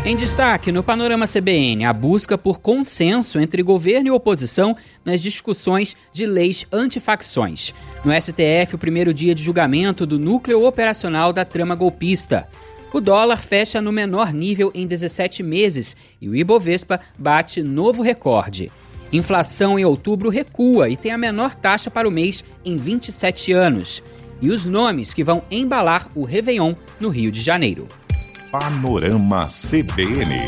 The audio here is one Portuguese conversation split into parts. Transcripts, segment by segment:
Em destaque, no Panorama CBN, a busca por consenso entre governo e oposição nas discussões de leis antifacções. No STF, o primeiro dia de julgamento do núcleo operacional da trama golpista. O dólar fecha no menor nível em 17 meses e o Ibovespa bate novo recorde. Inflação em outubro recua e tem a menor taxa para o mês em 27 anos. E os nomes que vão embalar o Réveillon no Rio de Janeiro. Panorama CBN.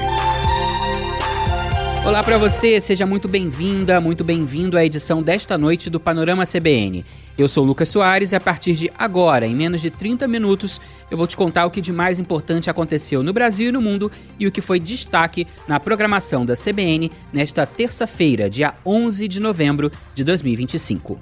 Olá para você, seja muito bem-vinda, muito bem-vindo à edição desta noite do Panorama CBN. Eu sou o Lucas Soares e a partir de agora, em menos de 30 minutos, eu vou te contar o que de mais importante aconteceu no Brasil e no mundo e o que foi destaque na programação da CBN nesta terça-feira, dia 11 de novembro de 2025.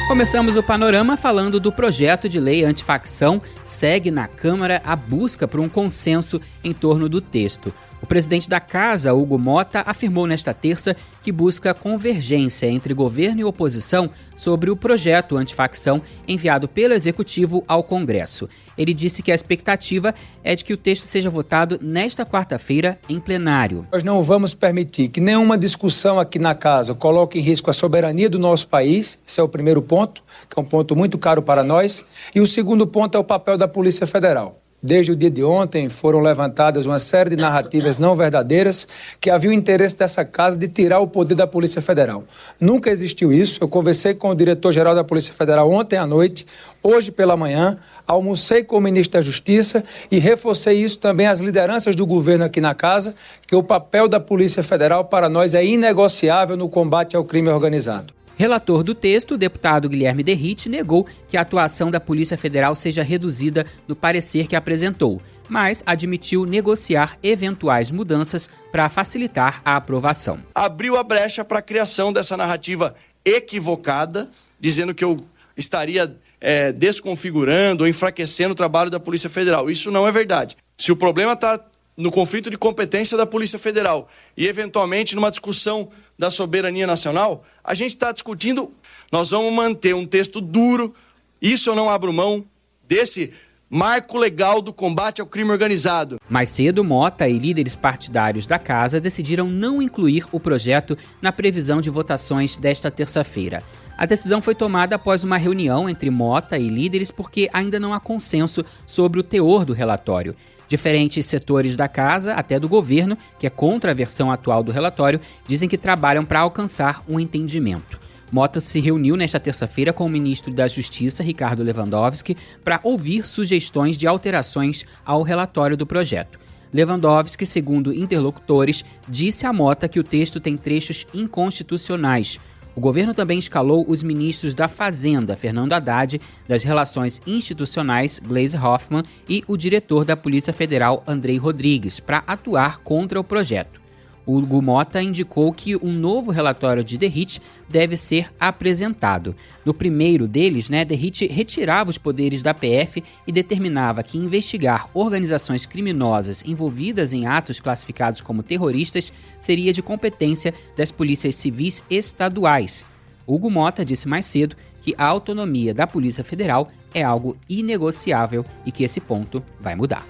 Começamos o panorama falando do projeto de lei antifacção. Segue na Câmara a busca por um consenso em torno do texto. O presidente da Casa, Hugo Motta, afirmou nesta terça que busca convergência entre governo e oposição sobre o projeto antifacção enviado pelo Executivo ao Congresso. Ele disse que a expectativa é de que o texto seja votado nesta quarta-feira em plenário. Nós não vamos permitir que nenhuma discussão aqui na Casa coloque em risco a soberania do nosso país. Esse é o primeiro ponto, que é um ponto muito caro para nós. E o segundo ponto é o papel da Polícia Federal. Desde o dia de ontem foram levantadas uma série de narrativas não verdadeiras que havia o interesse dessa casa de tirar o poder da Polícia Federal. Nunca existiu isso. Eu conversei com o diretor-geral da Polícia Federal ontem à noite, hoje pela manhã, almocei com o ministro da Justiça e reforcei isso também às lideranças do governo aqui na casa, que o papel da Polícia Federal para nós é inegociável no combate ao crime organizado. Relator do texto, o deputado Guilherme Derrite, negou que a atuação da Polícia Federal seja reduzida no parecer que apresentou, mas admitiu negociar eventuais mudanças para facilitar a aprovação. Abriu a brecha para a criação dessa narrativa equivocada, dizendo que eu estaria desconfigurando ou enfraquecendo o trabalho da Polícia Federal. Isso não é verdade. Se o problema está no conflito de competência da Polícia Federal e, eventualmente, numa discussão da soberania nacional, a gente está discutindo, nós vamos manter um texto duro, isso eu não abro mão desse marco legal do combate ao crime organizado. Mais cedo, Motta e líderes partidários da casa decidiram não incluir o projeto na previsão de votações desta terça-feira. A decisão foi tomada após uma reunião entre Motta e líderes porque ainda não há consenso sobre o teor do relatório. Diferentes setores da casa, até do governo, que é contra a versão atual do relatório, dizem que trabalham para alcançar um entendimento. Motta se reuniu nesta terça-feira com o ministro da Justiça, Ricardo Lewandowski, para ouvir sugestões de alterações ao relatório do projeto. Lewandowski, segundo interlocutores, disse a Motta que o texto tem trechos inconstitucionais. O governo também escalou os ministros da Fazenda, Fernando Haddad, das Relações Institucionais, Gleisi Hoffmann, e o diretor da Polícia Federal, Andrei Rodrigues, para atuar contra o projeto. O Hugo Motta indicou que um novo relatório de Derrite deve ser apresentado. No primeiro deles, Derrite retirava os poderes da PF e determinava que investigar organizações criminosas envolvidas em atos classificados como terroristas seria de competência das polícias civis estaduais. Hugo Motta disse mais cedo que a autonomia da Polícia Federal é algo inegociável e que esse ponto vai mudar.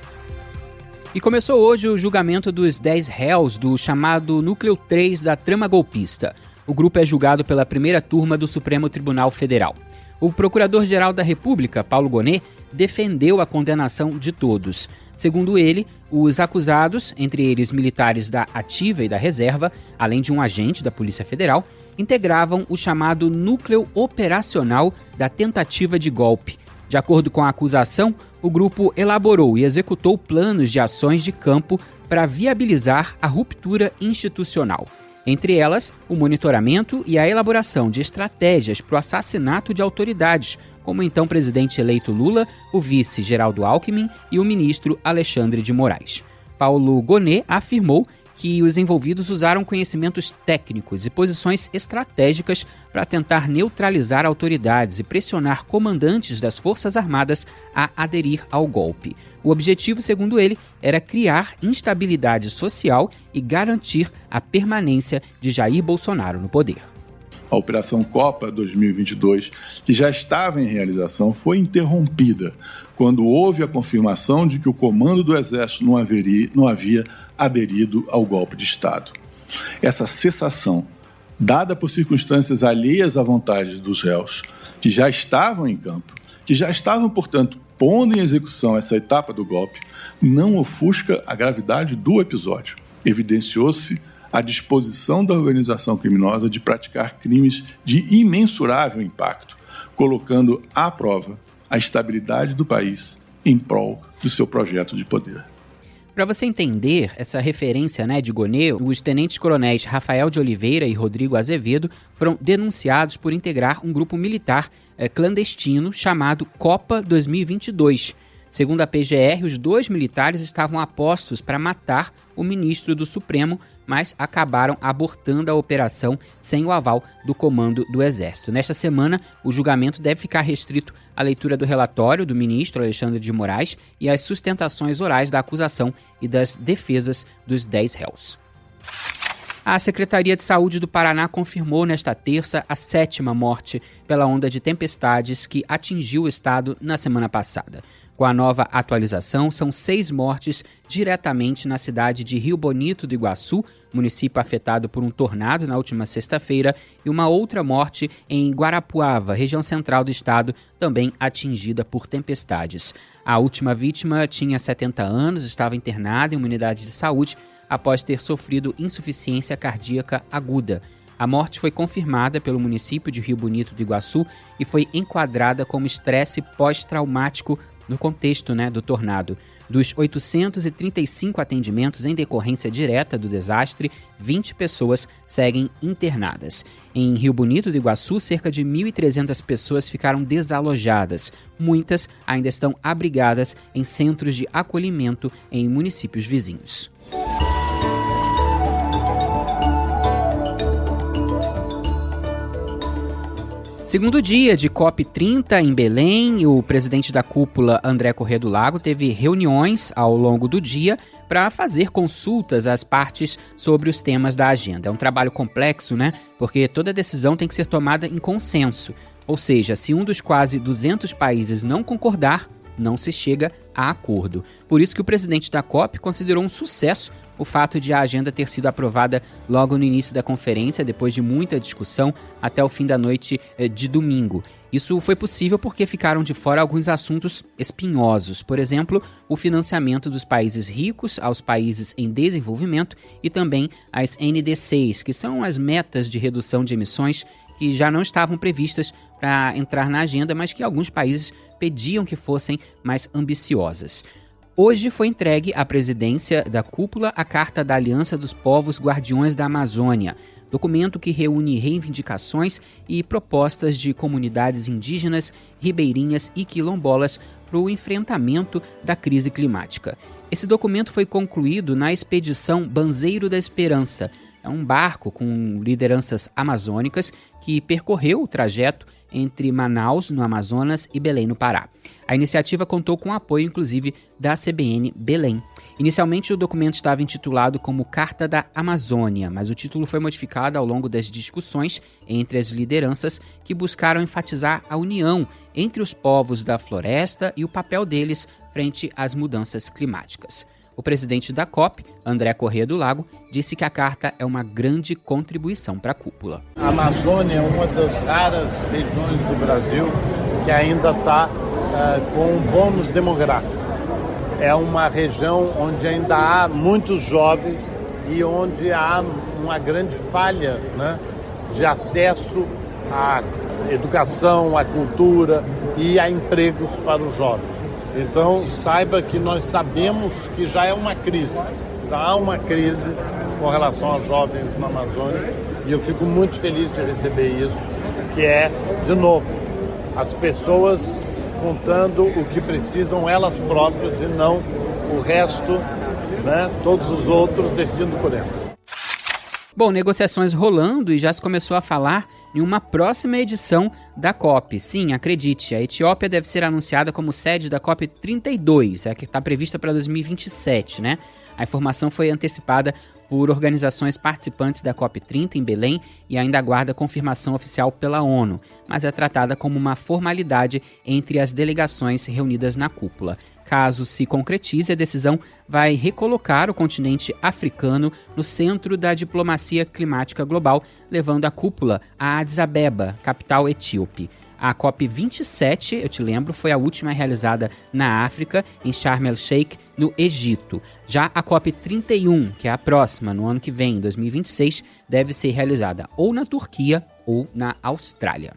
E começou hoje o julgamento dos 10 réus do chamado Núcleo 3 da trama golpista. O grupo é julgado pela primeira turma do Supremo Tribunal Federal. O Procurador-Geral da República, Paulo Gonet, defendeu a condenação de todos. Segundo ele, os acusados, entre eles militares da Ativa e da Reserva, além de um agente da Polícia Federal, integravam o chamado Núcleo Operacional da Tentativa de Golpe. De acordo com a acusação, o grupo elaborou e executou planos de ações de campo para viabilizar a ruptura institucional. Entre elas, o monitoramento e a elaboração de estratégias para o assassinato de autoridades, como o então presidente eleito Lula, o vice Geraldo Alckmin e o ministro Alexandre de Moraes. Paulo Gonet afirmou que os envolvidos usaram conhecimentos técnicos e posições estratégicas para tentar neutralizar autoridades e pressionar comandantes das Forças Armadas a aderir ao golpe. O objetivo, segundo ele, era criar instabilidade social e garantir a permanência de Jair Bolsonaro no poder. A Operação Copa 2022, que já estava em realização, foi interrompida quando houve a confirmação de que o comando do Exército não havia aderido ao golpe de Estado. Essa cessação, dada por circunstâncias alheias à vontade dos réus, que já estavam em campo, que já estavam, portanto, pondo em execução essa etapa do golpe, não ofusca a gravidade do episódio. Evidenciou-se a disposição da organização criminosa de praticar crimes de imensurável impacto, colocando à prova a estabilidade do país em prol do seu projeto de poder. Para você entender essa referência, de Gonê, os tenentes-coronéis Rafael de Oliveira e Rodrigo Azevedo foram denunciados por integrar um grupo militar clandestino chamado Copa 2022. Segundo a PGR, os 2 militares estavam a postos para matar o ministro do Supremo, mas acabaram abortando a operação sem o aval do comando do Exército. Nesta semana, o julgamento deve ficar restrito à leitura do relatório do ministro Alexandre de Moraes e às sustentações orais da acusação e das defesas dos 10 réus. A Secretaria de Saúde do Paraná confirmou nesta terça a 7ª morte pela onda de tempestades que atingiu o estado na semana passada. Com a nova atualização, são 6 mortes diretamente na cidade de Rio Bonito do Iguaçu, município afetado por um tornado na última sexta-feira, e uma outra morte em Guarapuava, região central do estado, também atingida por tempestades. A última vítima tinha 70 anos, estava internada em uma unidade de saúde após ter sofrido insuficiência cardíaca aguda. A morte foi confirmada pelo município de Rio Bonito do Iguaçu e foi enquadrada como estresse pós-traumático no contexto do tornado. Dos 835 atendimentos em decorrência direta do desastre, 20 pessoas seguem internadas. Em Rio Bonito do Iguaçu, cerca de 1.300 pessoas ficaram desalojadas. Muitas ainda estão abrigadas em centros de acolhimento em municípios vizinhos. Segundo dia de COP30 em Belém, o presidente da cúpula, André Corrêa do Lago, teve reuniões ao longo do dia para fazer consultas às partes sobre os temas da agenda. É um trabalho complexo, porque toda decisão tem que ser tomada em consenso. Ou seja, se um dos quase 200 países não concordar, não se chega a acordo. Por isso que o presidente da COP considerou um sucesso o fato de a agenda ter sido aprovada logo no início da conferência, depois de muita discussão, até o fim da noite de domingo. Isso foi possível porque ficaram de fora alguns assuntos espinhosos. Por exemplo, o financiamento dos países ricos aos países em desenvolvimento e também as NDCs, que são as metas de redução de emissões que já não estavam previstas para entrar na agenda, mas que alguns países pediam que fossem mais ambiciosas. Hoje foi entregue à presidência da cúpula a Carta da Aliança dos Povos Guardiões da Amazônia, documento que reúne reivindicações e propostas de comunidades indígenas, ribeirinhas e quilombolas para o enfrentamento da crise climática. Esse documento foi concluído na expedição Banzeiro da Esperança. É um barco com lideranças amazônicas que percorreu o trajeto entre Manaus, no Amazonas, e Belém, no Pará. A iniciativa contou com o apoio, inclusive, da CBN Belém. Inicialmente, o documento estava intitulado como Carta da Amazônia, mas o título foi modificado ao longo das discussões entre as lideranças que buscaram enfatizar a união entre os povos da floresta e o papel deles frente às mudanças climáticas. O presidente da COP, André Corrêa do Lago, disse que a carta é uma grande contribuição para a cúpula. A Amazônia é uma das raras regiões do Brasil que ainda está com um bônus demográfico. É uma região onde ainda há muitos jovens e onde há uma grande falha de acesso à educação, à cultura e a empregos para os jovens. Então, saiba que nós sabemos que já é uma crise, já há uma crise com relação aos jovens na Amazônia e eu fico muito feliz de receber isso, que é, de novo, as pessoas contando o que precisam elas próprias e não o resto, todos os outros decidindo por elas. Bom, negociações rolando e já se começou a falar em uma próxima edição da COP. Sim, acredite, a Etiópia deve ser anunciada como sede da COP 32, que está prevista para 2027, A informação foi antecipada por organizações participantes da COP30 em Belém e ainda aguarda confirmação oficial pela ONU, mas é tratada como uma formalidade entre as delegações reunidas na cúpula. Caso se concretize, a decisão vai recolocar o continente africano no centro da diplomacia climática global, levando a cúpula a Addis Abeba, capital etíope. A COP27, eu te lembro, foi a última realizada na África, em Sharm el-Sheikh, no Egito. Já a COP31, que é a próxima, no ano que vem, em 2026, deve ser realizada ou na Turquia ou na Austrália.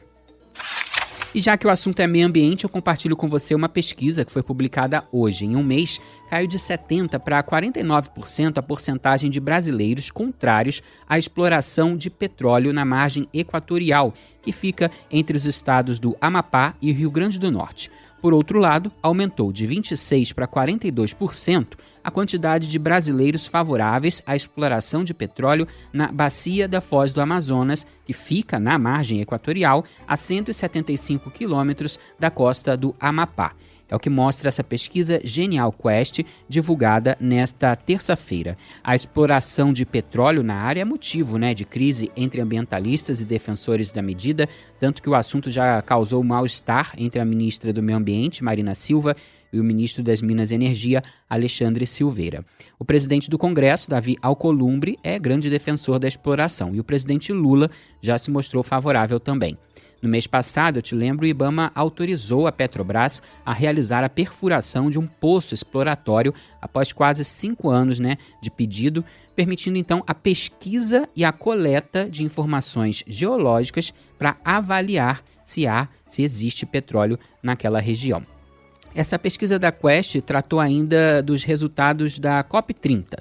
E já que o assunto é meio ambiente, eu compartilho com você uma pesquisa que foi publicada hoje. Em um mês, caiu de 70% para 49% a porcentagem de brasileiros contrários à exploração de petróleo na margem equatorial, que fica entre os estados do Amapá e Rio Grande do Norte. Por outro lado, aumentou de 26% para 42% a quantidade de brasileiros favoráveis à exploração de petróleo na bacia da Foz do Amazonas, que fica na margem equatorial, a 175 quilômetros da costa do Amapá. É o que mostra essa pesquisa Genial Quest, divulgada nesta terça-feira. A exploração de petróleo na área é motivo de crise entre ambientalistas e defensores da medida, tanto que o assunto já causou mal-estar entre a ministra do Meio Ambiente, Marina Silva, e o ministro das Minas e Energia, Alexandre Silveira. O presidente do Congresso, Davi Alcolumbre, é grande defensor da exploração, e o presidente Lula já se mostrou favorável também. No mês passado, eu te lembro, o IBAMA autorizou a Petrobras a realizar a perfuração de um poço exploratório após quase 5 anos de pedido, permitindo então a pesquisa e a coleta de informações geológicas para avaliar se existe petróleo naquela região. Essa pesquisa da Quest tratou ainda dos resultados da COP30.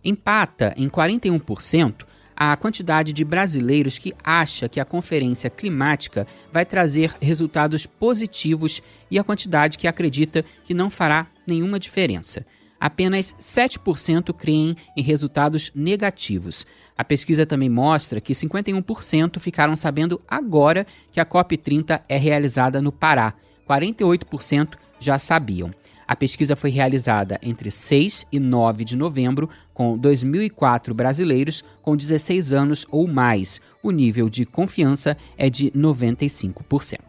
Empata em 41% a quantidade de brasileiros que acha que a Conferência Climática vai trazer resultados positivos e a quantidade que acredita que não fará nenhuma diferença. Apenas 7% creem em resultados negativos. A pesquisa também mostra que 51% ficaram sabendo agora que a COP30 é realizada no Pará. 48% já sabiam. A pesquisa foi realizada entre 6 e 9 de novembro, com 2.004 brasileiros com 16 anos ou mais. O nível de confiança é de 95%.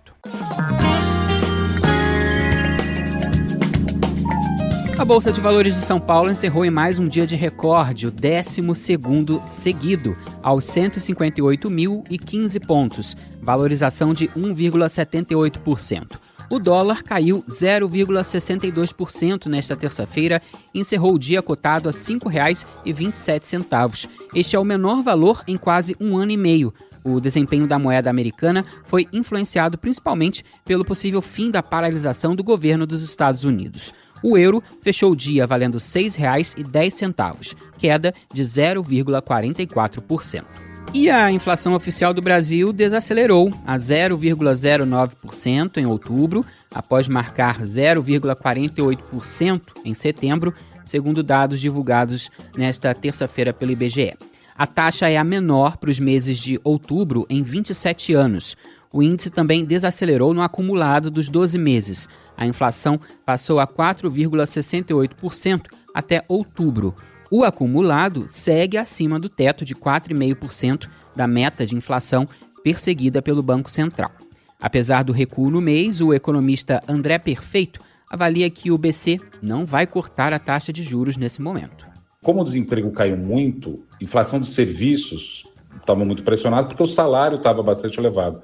A Bolsa de Valores de São Paulo encerrou em mais um dia de recorde, o 12º seguido, aos 158.015 pontos, valorização de 1,78%. O dólar caiu 0,62% nesta terça-feira e encerrou o dia cotado a R$ 5,27. Este é o menor valor em quase um ano e meio. O desempenho da moeda americana foi influenciado principalmente pelo possível fim da paralisação do governo dos Estados Unidos. O euro fechou o dia valendo R$ 6,10, queda de 0,44%. E a inflação oficial do Brasil desacelerou a 0,09% em outubro, após marcar 0,48% em setembro, segundo dados divulgados nesta terça-feira pelo IBGE. A taxa é a menor para os meses de outubro em 27 anos. O índice também desacelerou no acumulado dos 12 meses. A inflação passou a 4,68% até outubro. O acumulado segue acima do teto de 4,5% da meta de inflação perseguida pelo Banco Central. Apesar do recuo no mês, o economista André Perfeito avalia que o BC não vai cortar a taxa de juros nesse momento. Como o desemprego caiu muito, a inflação de serviços estava muito pressionada porque o salário estava bastante elevado.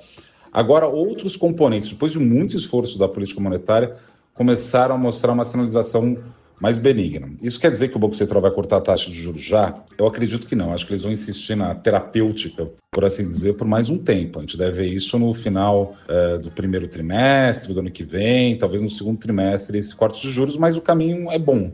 Agora, outros componentes, depois de muito esforço da política monetária, começaram a mostrar uma sinalização mais benigna. Isso quer dizer que o Banco Central vai cortar a taxa de juros já? Eu acredito que não. Acho que eles vão insistir na terapêutica, por assim dizer, por mais um tempo. A gente deve ver isso no final do primeiro trimestre, do ano que vem, talvez no segundo trimestre, esse corte de juros, mas o caminho é bom.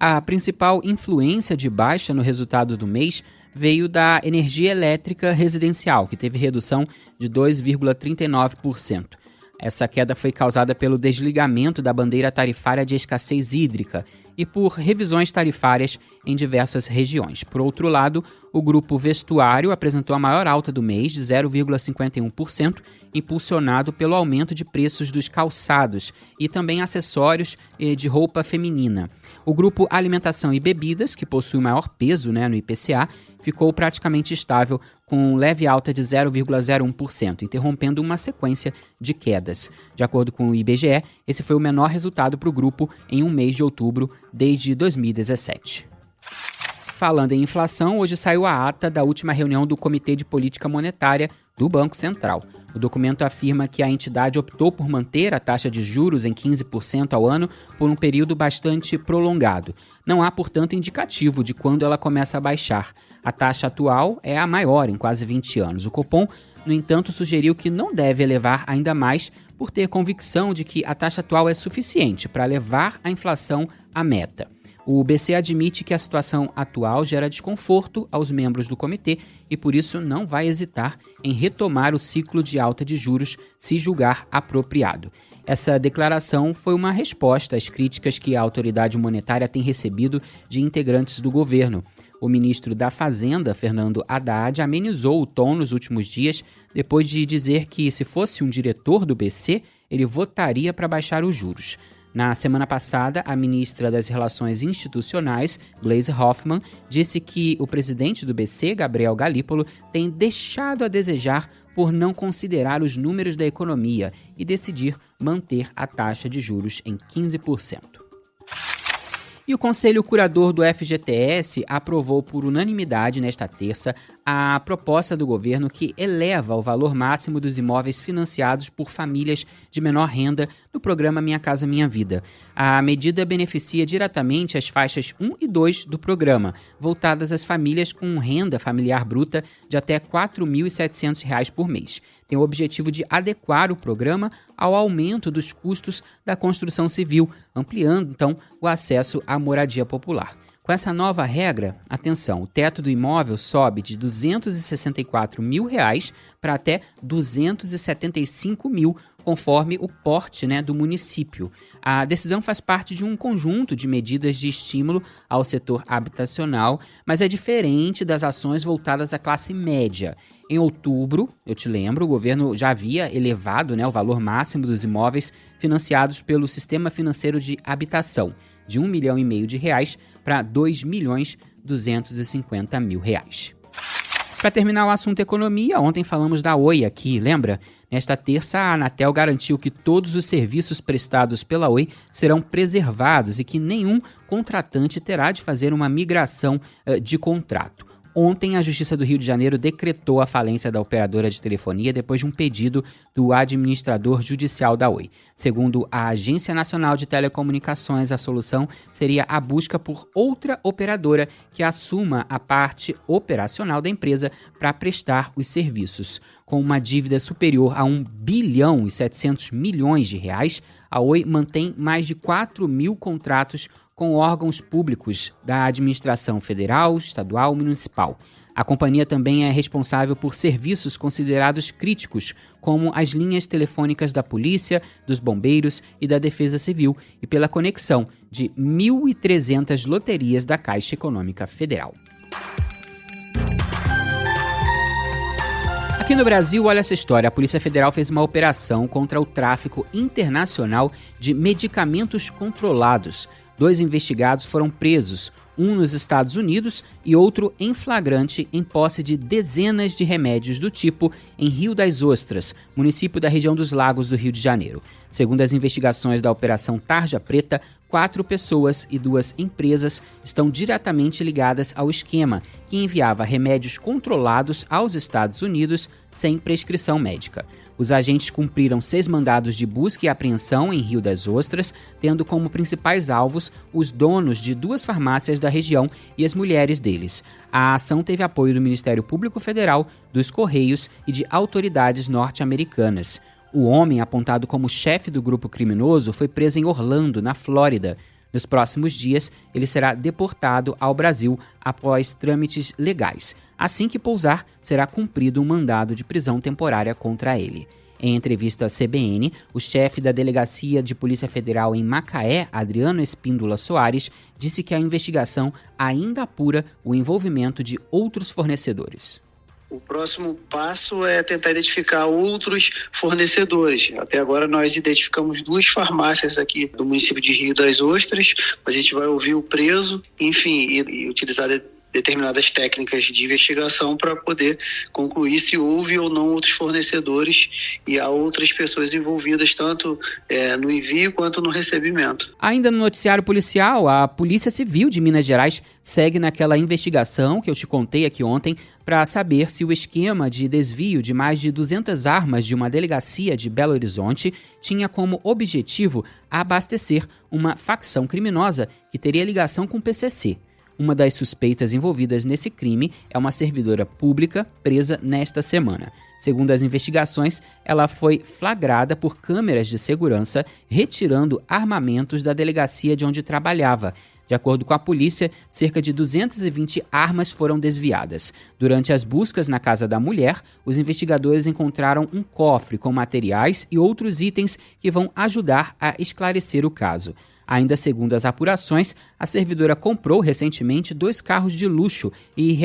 A principal influência de baixa no resultado do mês veio da energia elétrica residencial, que teve redução de 2,39%. Essa queda foi causada pelo desligamento da bandeira tarifária de escassez hídrica e por revisões tarifárias em diversas regiões. Por outro lado, o grupo Vestuário apresentou a maior alta do mês, de 0,51%, impulsionado pelo aumento de preços dos calçados e também acessórios de roupa feminina. O grupo Alimentação e Bebidas, que possui maior peso, no IPCA, ficou praticamente estável, com leve alta de 0,01%, interrompendo uma sequência de quedas. De acordo com o IBGE, esse foi o menor resultado para o grupo em um mês de outubro desde 2017. Falando em inflação, hoje saiu a ata da última reunião do Comitê de Política Monetária do Banco Central. O documento afirma que a entidade optou por manter a taxa de juros em 15% ao ano por um período bastante prolongado. Não há, portanto, indicativo de quando ela começa a baixar. A taxa atual é a maior em quase 20 anos. O Copom, no entanto, sugeriu que não deve elevar ainda mais por ter convicção de que a taxa atual é suficiente para levar a inflação à meta. O BC admite que a situação atual gera desconforto aos membros do comitê e, por isso, não vai hesitar em retomar o ciclo de alta de juros se julgar apropriado. Essa declaração foi uma resposta às críticas que a autoridade monetária tem recebido de integrantes do governo. O ministro da Fazenda, Fernando Haddad, amenizou o tom nos últimos dias depois de dizer que, se fosse um diretor do BC, ele votaria para baixar os juros. Na semana passada, a ministra das Relações Institucionais, Gleisi Hoffmann, disse que o presidente do BC, Gabriel Galípolo, tem deixado a desejar por não considerar os números da economia e decidir manter a taxa de juros em 15%. E o Conselho Curador do FGTS aprovou por unanimidade nesta terça a proposta do governo que eleva o valor máximo dos imóveis financiados por famílias de menor renda no programa Minha Casa Minha Vida. A medida beneficia diretamente as faixas 1 e 2 do programa, voltadas às famílias com renda familiar bruta de até R$ 4.700 por mês. Tem o objetivo de adequar o programa ao aumento dos custos da construção civil, ampliando, então, o acesso à moradia popular. Com essa nova regra, atenção, o teto do imóvel sobe de R$ 264 mil para até R$ 275 mil, conforme o porte do município. A decisão faz parte de um conjunto de medidas de estímulo ao setor habitacional, mas é diferente das ações voltadas à classe média. Em outubro, eu te lembro, o governo já havia elevado o valor máximo dos imóveis financiados pelo Sistema Financeiro de Habitação, de R$ 1,5 milhão para R$ 2.250.000. Para terminar o assunto economia, ontem falamos da Oi aqui, lembra? Nesta terça, a Anatel garantiu que todos os serviços prestados pela Oi serão preservados e que nenhum contratante terá de fazer uma migração de contrato. Ontem, a Justiça do Rio de Janeiro decretou a falência da operadora de telefonia depois de um pedido do administrador judicial da Oi. Segundo a Agência Nacional de Telecomunicações, a solução seria a busca por outra operadora que assuma a parte operacional da empresa para prestar os serviços. Com uma dívida superior a R$ 1,7 bilhão, a Oi mantém mais de 4 mil contratos com órgãos públicos da administração federal, estadual e municipal. A companhia também é responsável por serviços considerados críticos, como as linhas telefônicas da polícia, dos bombeiros e da defesa civil, e pela conexão de 1.300 loterias da Caixa Econômica Federal. Aqui no Brasil, olha essa história. A Polícia Federal fez uma operação contra o tráfico internacional de medicamentos controlados. 2 investigados foram presos, um nos Estados Unidos e outro em flagrante em posse de dezenas de remédios do tipo em Rio das Ostras, município da região dos Lagos do Rio de Janeiro. Segundo as investigações da Operação Tarja Preta, 4 pessoas e 2 empresas estão diretamente ligadas ao esquema, que enviava remédios controlados aos Estados Unidos sem prescrição médica. Os agentes cumpriram 6 mandados de busca e apreensão em Rio das Ostras, tendo como principais alvos os donos de 2 farmácias da região e as mulheres deles. A ação teve apoio do Ministério Público Federal, dos Correios e de autoridades norte-americanas. O homem, apontado como chefe do grupo criminoso, foi preso em Orlando, na Flórida. Nos próximos dias, ele será deportado ao Brasil após trâmites legais. Assim que pousar, será cumprido um mandado de prisão temporária contra ele. Em entrevista à CBN, o chefe da Delegacia de Polícia Federal em Macaé, Adriano Espíndola Soares, disse que a investigação ainda apura o envolvimento de outros fornecedores. O próximo passo é tentar identificar outros fornecedores. Até agora nós identificamos 2 farmácias aqui do município de Rio das Ostras. A gente vai ouvir o preso, enfim, e utilizar determinadas técnicas de investigação para poder concluir se houve ou não outros fornecedores e há outras pessoas envolvidas tanto no envio quanto no recebimento. Ainda no noticiário policial, a Polícia Civil de Minas Gerais segue naquela investigação que eu te contei aqui ontem para saber se o esquema de desvio de mais de 200 armas de uma delegacia de Belo Horizonte tinha como objetivo abastecer uma facção criminosa que teria ligação com o PCC. Uma das suspeitas envolvidas nesse crime é uma servidora pública presa nesta semana. Segundo as investigações, ela foi flagrada por câmeras de segurança retirando armamentos da delegacia de onde trabalhava. De acordo com a polícia, cerca de 220 armas foram desviadas. Durante as buscas na casa da mulher, os investigadores encontraram um cofre com materiais e outros itens que vão ajudar a esclarecer o caso. Ainda segundo as apurações, a servidora comprou recentemente 2 carros de luxo e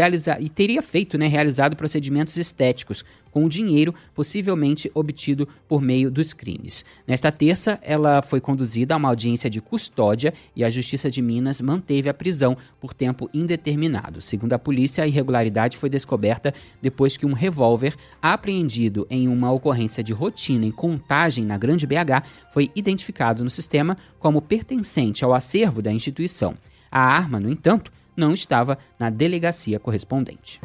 teria realizado procedimentos estéticos com o dinheiro possivelmente obtido por meio dos crimes. Nesta terça, ela foi conduzida a uma audiência de custódia e a Justiça de Minas manteve a prisão por tempo indeterminado. Segundo a polícia, a irregularidade foi descoberta depois que um revólver apreendido em uma ocorrência de rotina em Contagem, na Grande BH, foi identificado no sistema como pertencente ao acervo da instituição. A arma, no entanto, não estava na delegacia correspondente.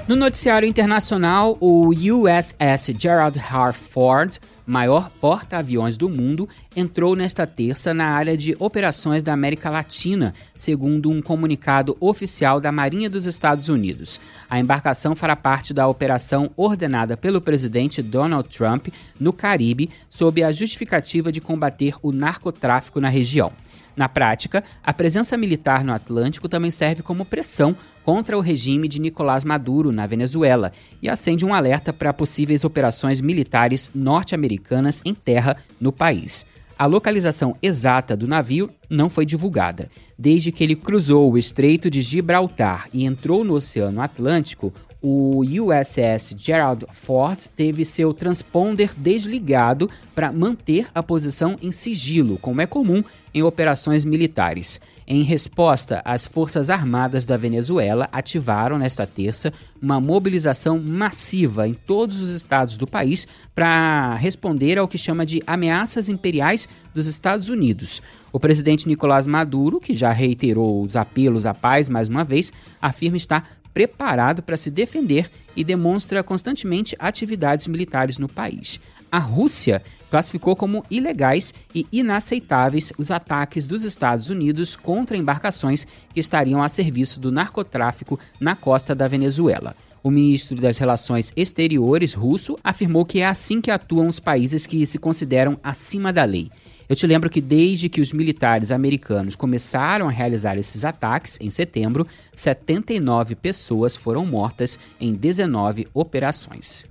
No noticiário internacional, o USS Gerald R. Ford, maior porta-aviões do mundo, entrou nesta terça na área de operações da América Latina, segundo um comunicado oficial da Marinha dos Estados Unidos. A embarcação fará parte da operação ordenada pelo presidente Donald Trump no Caribe, sob a justificativa de combater o narcotráfico na região. Na prática, a presença militar no Atlântico também serve como pressão contra o regime de Nicolás Maduro na Venezuela e acende um alerta para possíveis operações militares norte-americanas em terra no país. A localização exata do navio não foi divulgada. Desde que ele cruzou o Estreito de Gibraltar e entrou no Oceano Atlântico, o USS Gerald Ford teve seu transponder desligado para manter a posição em sigilo, como é comum em operações militares. Em resposta, as Forças Armadas da Venezuela ativaram nesta terça uma mobilização massiva em todos os estados do país para responder ao que chama de ameaças imperiais dos Estados Unidos. O presidente Nicolás Maduro, que já reiterou os apelos à paz mais uma vez, afirma estar preparado para se defender e demonstra constantemente atividades militares no país. A Rússia classificou como ilegais e inaceitáveis os ataques dos Estados Unidos contra embarcações que estariam a serviço do narcotráfico na costa da Venezuela. O ministro das Relações Exteriores russo afirmou que é assim que atuam os países que se consideram acima da lei. Eu te lembro que desde que os militares americanos começaram a realizar esses ataques, em setembro, 79 pessoas foram mortas em 19 operações.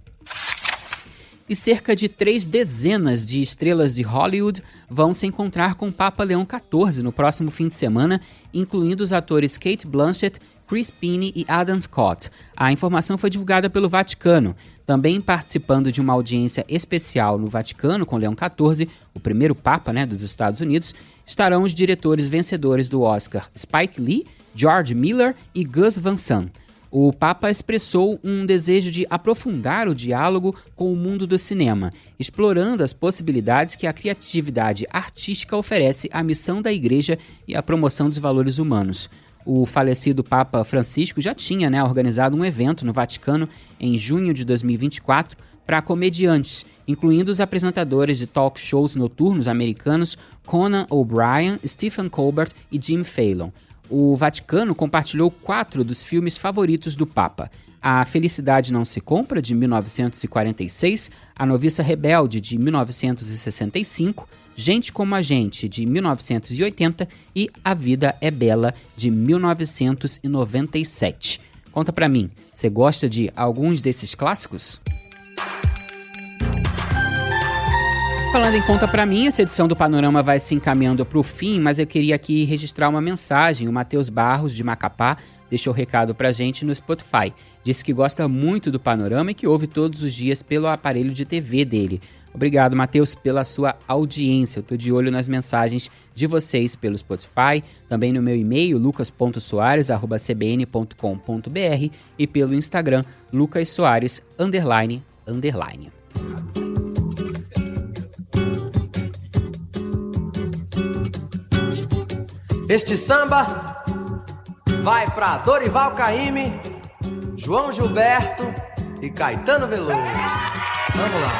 E cerca de 3 dezenas de estrelas de Hollywood vão se encontrar com o Papa Leão XIV no próximo fim de semana, incluindo os atores Cate Blanchett, Chris Pine e Adam Scott. A informação foi divulgada pelo Vaticano. Também participando de uma audiência especial no Vaticano com Leão XIV, o primeiro Papa dos Estados Unidos, estarão os diretores vencedores do Oscar Spike Lee, George Miller e Gus Van Sant. O Papa expressou um desejo de aprofundar o diálogo com o mundo do cinema, explorando as possibilidades que a criatividade artística oferece à missão da Igreja e à promoção dos valores humanos. O falecido Papa Francisco já tinha organizado um evento no Vaticano em junho de 2024 para comediantes, incluindo os apresentadores de talk shows noturnos americanos Conan O'Brien, Stephen Colbert e Jimmy Fallon. O Vaticano compartilhou 4 dos filmes favoritos do Papa: A Felicidade Não Se Compra, de 1946, A Noviça Rebelde, de 1965, Gente Como a Gente, de 1980 e A Vida é Bela, de 1997. Conta pra mim, você gosta de alguns desses clássicos? Falando em Conta Pra Mim, essa edição do Panorama vai se encaminhando para o fim, mas eu queria aqui registrar uma mensagem. O Matheus Barros, de Macapá, deixou recado pra gente no Spotify. Disse que gosta muito do Panorama e que ouve todos os dias pelo aparelho de TV dele. Obrigado, Matheus, pela sua audiência. Eu tô de olho nas mensagens de vocês pelo Spotify, também no meu e-mail, lucas.soares@cbn.com.br e pelo Instagram, lucassoares__. Este samba vai pra Dorival Caymmi, João Gilberto e Caetano Veloso. Vamos lá.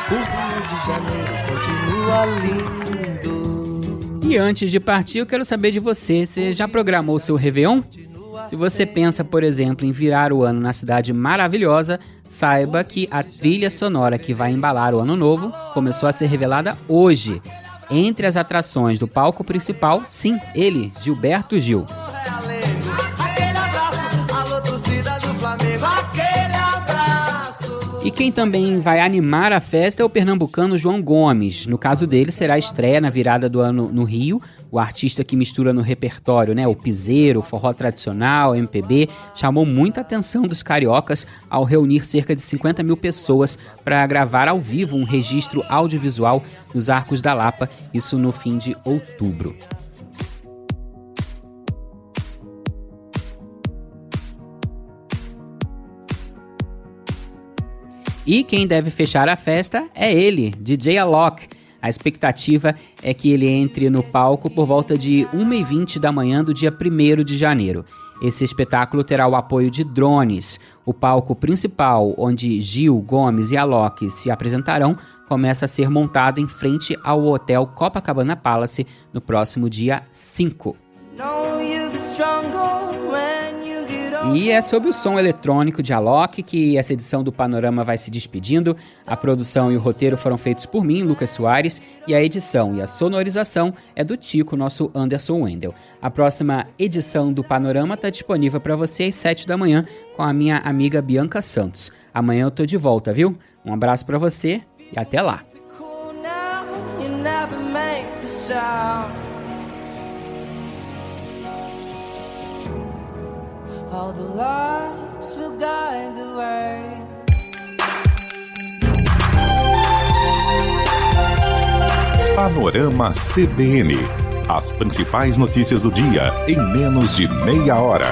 O Rio de Janeiro continua lindo. E antes de partir, eu quero saber de você. Você já programou seu Réveillon? Se você pensa, por exemplo, em virar o ano na cidade maravilhosa, saiba que a trilha sonora que vai embalar o ano novo começou a ser revelada hoje. Entre as atrações do palco principal, sim, ele, Gilberto Gil. E quem também vai animar a festa é o pernambucano João Gomes. No caso dele, será a estreia na virada do ano no Rio. O artista que mistura no repertório, o piseiro, o forró tradicional, MPB, chamou muita atenção dos cariocas ao reunir cerca de 50 mil pessoas para gravar ao vivo um registro audiovisual nos Arcos da Lapa, isso no fim de outubro. E quem deve fechar a festa é ele, DJ Alok. A expectativa é que ele entre no palco por volta de 1h20 da manhã do dia 1º de janeiro. Esse espetáculo terá o apoio de drones. O palco principal, onde Gil, Gomes e Alok se apresentarão, começa a ser montado em frente ao Hotel Copacabana Palace no próximo dia 5. E é sobre o som eletrônico de Alok que essa edição do Panorama vai se despedindo. A produção e o roteiro foram feitos por mim, Lucas Soares, e a edição e a sonorização é do Tico, nosso Anderson Wendel. A próxima edição do Panorama está disponível para você às 7 da manhã com a minha amiga Bianca Santos. Amanhã eu tô de volta, viu? Um abraço para você e até lá. All the lights will guide the way. Panorama CBN. As principais notícias do dia em menos de meia hora.